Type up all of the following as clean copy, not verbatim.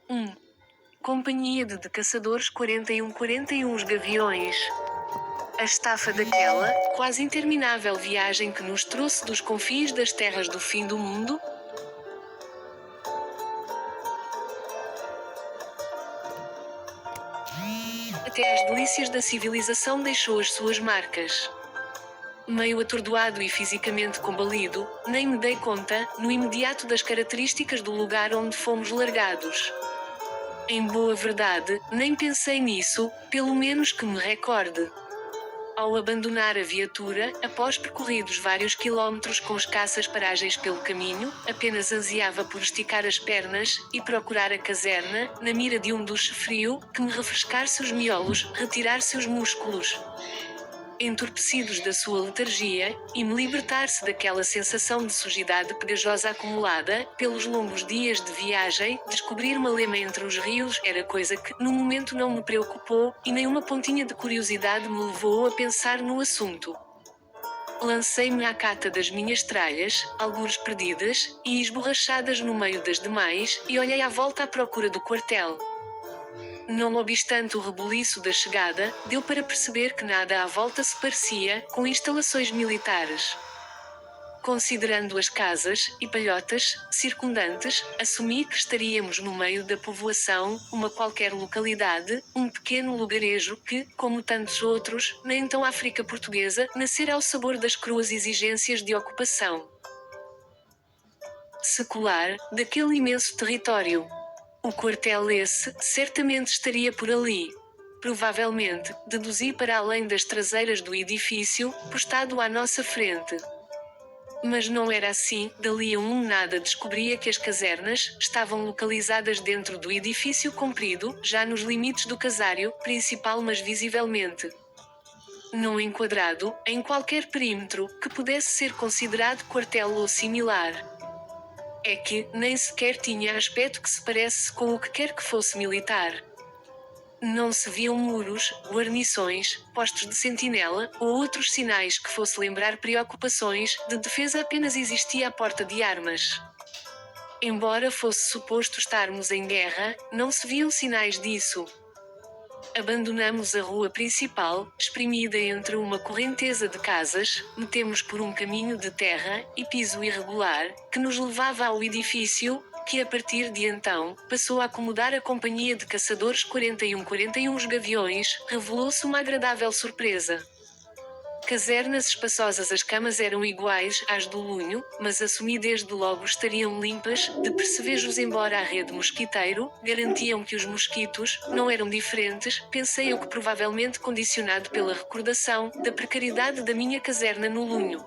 1. Companhia de caçadores 41 os Gaviões. A estafa daquela, quase interminável viagem que nos trouxe dos confins das terras do fim do mundo? Até às delícias da civilização deixou as suas marcas. Meio atordoado e fisicamente combalido, nem me dei conta, no imediato, das características do lugar onde fomos largados. Em boa verdade, nem pensei nisso, pelo menos que me recorde. Ao abandonar a viatura, após percorridos vários quilómetros com escassas paragens pelo caminho, apenas ansiava por esticar as pernas e procurar a caserna, na mira de um duche frio, que me refrescasse os miolos, retirasse os músculos entorpecidos da sua letargia, e me libertar-se daquela sensação de sujidade pegajosa acumulada, pelos longos dias de viagem. Descobrir Malema entre os rios era coisa que, no momento, não me preocupou, e nem uma pontinha de curiosidade me levou a pensar no assunto. Lancei-me à cata das minhas tralhas, algures perdidas, e esborrachadas no meio das demais, e olhei à volta à procura do quartel. Não obstante o rebuliço da chegada, deu para perceber que nada à volta se parecia, com instalações militares. Considerando as casas e palhotas circundantes, assumi que estaríamos no meio da povoação, uma qualquer localidade, um pequeno lugarejo que, como tantos outros, na então África portuguesa, nascera ao sabor das cruas exigências de ocupação secular daquele imenso território. O quartel esse, certamente estaria por ali. Provavelmente, deduzi para além das traseiras do edifício, postado à nossa frente. Mas não era assim. Dali a um nada descobria que as casernas estavam localizadas dentro do edifício comprido, já nos limites do casário principal, mas visivelmente não enquadrado em qualquer perímetro que pudesse ser considerado quartel ou similar. É que, nem sequer tinha aspecto que se parece com o que quer que fosse militar. Não se viam muros, guarnições, postos de sentinela, ou outros sinais que fosse lembrar preocupações de defesa. Apenas existia a porta de armas. Embora fosse suposto estarmos em guerra, não se viam sinais disso. Abandonamos a rua principal, espremida entre uma correnteza de casas, metemos por um caminho de terra e piso irregular, que nos levava ao edifício, que a partir de então, passou a acomodar a companhia de caçadores 41 os Gaviões. Revelou-se uma agradável surpresa. Casernas espaçosas, as camas eram iguais às do Lunho, mas assumi desde logo estariam limpas, de percevejos, embora a rede mosquiteiro garantiam que os mosquitos não eram diferentes. Pensei eu, que provavelmente condicionado pela recordação da precariedade da minha caserna no Lunho.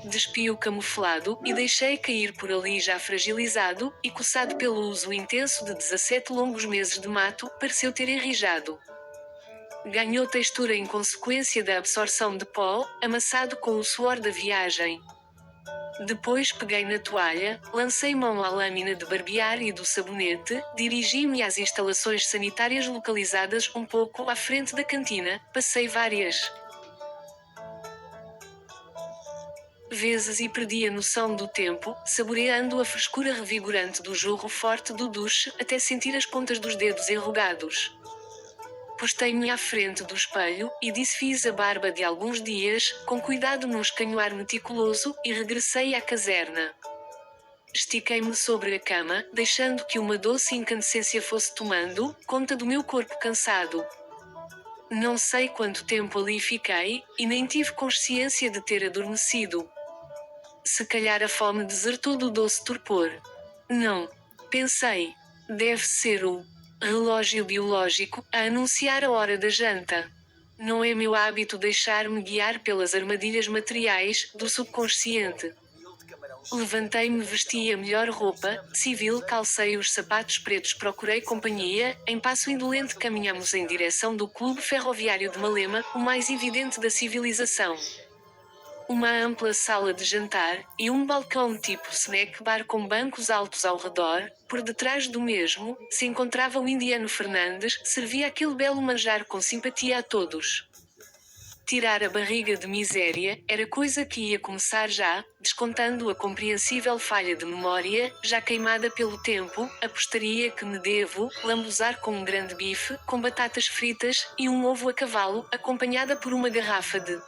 Despi o camuflado e deixei cair por ali, já fragilizado e coçado pelo uso intenso de 17 longos meses de mato. Pareceu ter enrijado. Ganhou textura em consequência da absorção de pó, amassado com o suor da viagem. Depois peguei na toalha, lancei mão à lâmina de barbear e do sabonete, dirigi-me às instalações sanitárias localizadas um pouco à frente da cantina. Passei várias vezes e perdi a noção do tempo, saboreando a frescura revigorante do jorro forte do duche, até sentir as pontas dos dedos enrugados. Postei-me à frente do espelho, e desfiz a barba de alguns dias, com cuidado num escanhoar meticuloso, e regressei à caserna. Estiquei-me sobre a cama, deixando que uma doce incandescência fosse tomando conta do meu corpo cansado. Não sei quanto tempo ali fiquei, e nem tive consciência de ter adormecido. Se calhar a fome desertou do doce torpor. Não. Pensei. Deve ser o relógio biológico a anunciar a hora da janta. Não é meu hábito deixar-me guiar pelas armadilhas materiais do subconsciente. Levantei-me, vesti a melhor roupa civil, calcei os sapatos pretos, procurei companhia. Em passo indolente caminhamos em direção do Clube Ferroviário de Malema, o mais evidente da civilização. Uma ampla sala de jantar, e um balcão tipo snack bar com bancos altos ao redor. Por detrás do mesmo, se encontrava o indiano Fernandes, servia aquele belo manjar com simpatia a todos. Tirar a barriga de miséria era coisa que ia começar já, descontando a compreensível falha de memória, já queimada pelo tempo, apostaria que me devo lambuzar com um grande bife, com batatas fritas, e um ovo a cavalo, acompanhada por uma garrafa de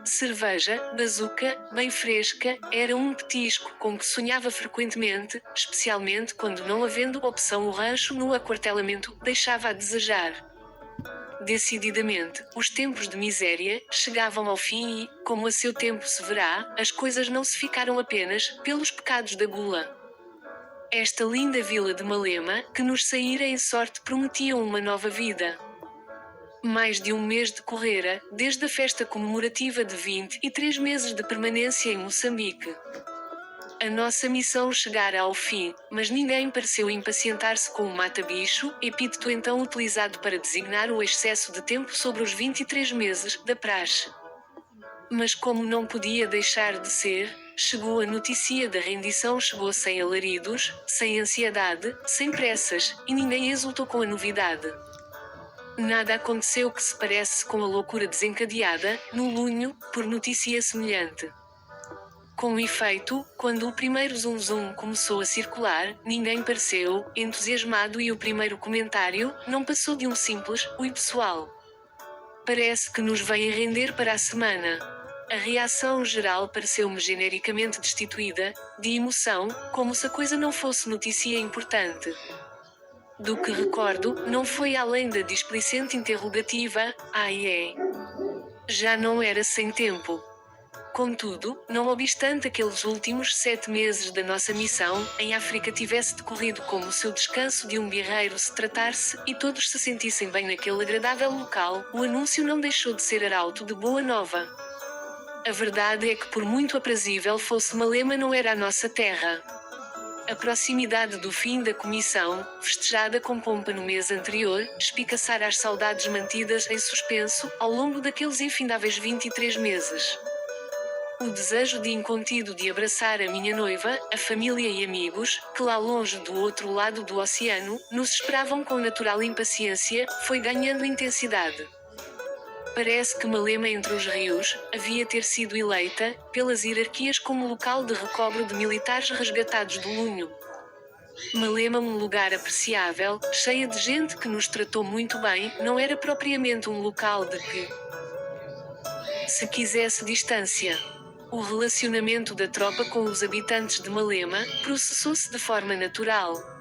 cerveja, bazuca, bem fresca, era um petisco com que sonhava frequentemente, especialmente quando, não havendo opção, o rancho no aquartelamento deixava a desejar. Decididamente, os tempos de miséria chegavam ao fim e, como a seu tempo se verá, as coisas não se ficaram apenas pelos pecados da gula. Esta linda vila de Malema, que nos saíra em sorte, prometia uma nova vida. Mais de um mês decorrera, desde a festa comemorativa de 23 meses de permanência em Moçambique. A nossa missão chegara ao fim, mas ninguém pareceu impacientar-se com o mata-bicho, epíteto então utilizado para designar o excesso de tempo sobre os 23 meses da praxe. Mas como não podia deixar de ser, chegou a notícia da rendição, chegou sem alaridos, sem ansiedade, sem pressas, e ninguém exultou com a novidade. Nada aconteceu que se parece com a loucura desencadeada, no Lunho, por notícia semelhante. Com efeito, quando o primeiro zum-zum começou a circular, ninguém pareceu entusiasmado e o primeiro comentário não passou de um simples "Oi pessoal. Parece que nos vem a render para a semana." A reação geral pareceu-me genericamente destituída de emoção, como se a coisa não fosse notícia importante. Do que recordo, não foi além da displicente interrogativa: "Ai é?" Já não era sem tempo. Contudo, não obstante aqueles últimos 7 meses da nossa missão, em África tivesse decorrido como o seu descanso de um guerreiro se tratar-se, e todos se sentissem bem naquele agradável local, o anúncio não deixou de ser arauto de boa nova. A verdade é que, por muito aprazível fosse Malema, não era a nossa terra. A proximidade do fim da comissão, festejada com pompa no mês anterior, espicaçara as saudades mantidas em suspenso, ao longo daqueles infindáveis 23 meses. O desejo de incontido de abraçar a minha noiva, a família e amigos, que lá longe do outro lado do oceano, nos esperavam com natural impaciência, foi ganhando intensidade. Parece que Malema entre os rios, havia ter sido eleita, pelas hierarquias como local de recobro de militares resgatados do Lunho. Malema, um lugar apreciável, cheia de gente que nos tratou muito bem, não era propriamente um local de que se quisesse distância. O relacionamento da tropa com os habitantes de Malema processou-se de forma natural.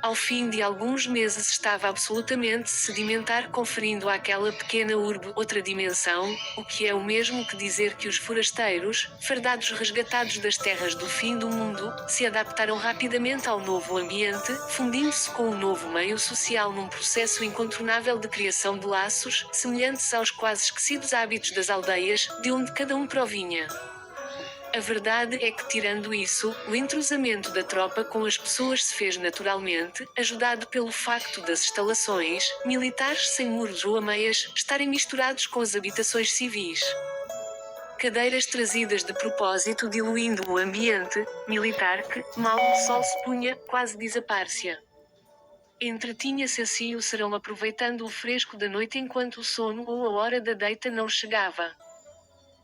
Ao fim de alguns meses estava absolutamente sedimentar, conferindo àquela pequena urbe outra dimensão, o que é o mesmo que dizer que os forasteiros, fardados resgatados das terras do fim do mundo, se adaptaram rapidamente ao novo ambiente, fundindo-se com o novo meio social num processo incontornável de criação de laços, semelhantes aos quase esquecidos hábitos das aldeias, de onde cada um provinha. A verdade é que, tirando isso, o entrosamento da tropa com as pessoas se fez naturalmente, ajudado pelo facto das instalações militares sem muros ou ameias estarem misturados com as habitações civis. Cadeiras trazidas de propósito, diluindo o ambiente militar que, mal o sol se punha, quase desaparecia. Entretinha-se assim o serão, aproveitando o fresco da noite enquanto o sono ou a hora da deita não chegava.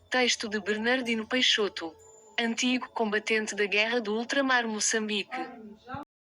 Texto de Bernardino Peixoto. Antigo combatente da Guerra do Ultramar, Moçambique.